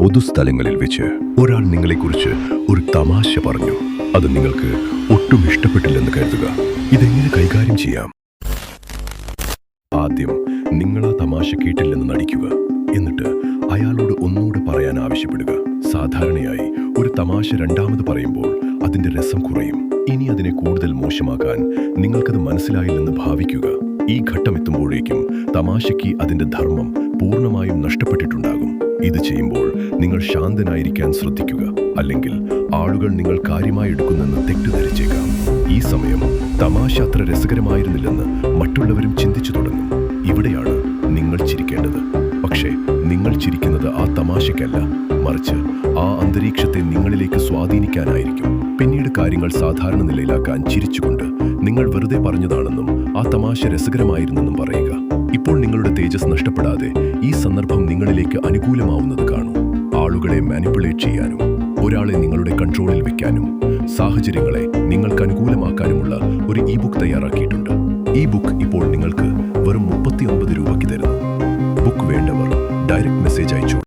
പൊതുസ്ഥലങ്ങളിൽ വെച്ച് ഒരാൾ നിങ്ങളെക്കുറിച്ച് ഒരു തമാശ പറഞ്ഞു. അത് നിങ്ങൾക്ക് ഒട്ടും ഇഷ്ടപ്പെട്ടില്ലെന്ന് കരുതുക. ഇതെങ്ങനെ കൈകാര്യം ചെയ്യാം? ആദ്യം നിങ്ങൾ ആ തമാശ കേട്ടില്ലെന്ന് നടിക്കുക. എന്നിട്ട് അയാളോട് ഒന്നുകൂടെ പറയാൻ ആവശ്യപ്പെടുക. സാധാരണയായി ഒരു തമാശ രണ്ടാമത് പറയുമ്പോൾ അതിന്റെ രസം കുറയും. ഇനി അതിനെ കൂടുതൽ മോശമാക്കാൻ നിങ്ങൾക്കത് മനസ്സിലായില്ലെന്ന് ഭാവിക്കുക. ഈ ഘട്ടം എത്തുമ്പോഴേക്കും തമാശയ്ക്ക് അതിന്റെ ധർമ്മം പൂർണ്ണമായും നഷ്ടപ്പെട്ടിട്ടുണ്ടാകും. ഇത് ചെയ്യുമ്പോൾ നിങ്ങൾ ശാന്തനായിരിക്കാൻ ശ്രദ്ധിക്കുക. അല്ലെങ്കിൽ ആളുകൾ നിങ്ങൾ കാര്യമായി എടുക്കുന്നെന്ന് തെറ്റിദ്ധരിച്ചേക്കാം. ഈ സമയം തമാശ അത്ര രസകരമായിരുന്നില്ലെന്ന് മറ്റുള്ളവരും ചിന്തിച്ചു തുടങ്ങും. ഇവിടെയാണ് നിങ്ങൾ ചിരിക്കേണ്ടത്. പക്ഷേ നിങ്ങൾ ചിരിക്കുന്നത് ആ തമാശയ്ക്കല്ല, മറിച്ച് ആ അന്തരീക്ഷത്തെ നിങ്ങളിലേക്ക് സ്വാധീനിക്കാനായിരിക്കും. പിന്നീട് കാര്യങ്ങൾ സാധാരണ നിലയിലാക്കാൻ ചിരിച്ചുകൊണ്ട് നിങ്ങൾ വെറുതെ പറഞ്ഞതാണെന്നും ആ തമാശ രസകരമായിരുന്നെന്നും പറയുക. ഇപ്പോൾ നിങ്ങളുടെ തേജസ് നഷ്ടപ്പെടാതെ ഈ സന്ദർഭം നിങ്ങളിലേക്ക് അനുകൂലമാവുന്നത് കാണൂ. ആളുകളെ മാനിപ്പുലേറ്റ് ചെയ്യാനും ഒരാളെ നിങ്ങളുടെ കൺട്രോളിൽ വെക്കാനും സാഹചര്യങ്ങളെ നിങ്ങൾക്ക് അനുകൂലമാക്കാനുമുള്ള ഒരു ബുക്ക് തയ്യാറാക്കിയിട്ടുണ്ട്. ഈ ബുക്ക് ഇപ്പോൾ നിങ്ങൾക്ക് വെറും 39 രൂപയ്ക്ക് തരുന്നു. ബുക്ക് വേണ്ടവർ ഡയറക്റ്റ് മെസ്സേജ് അയച്ചു.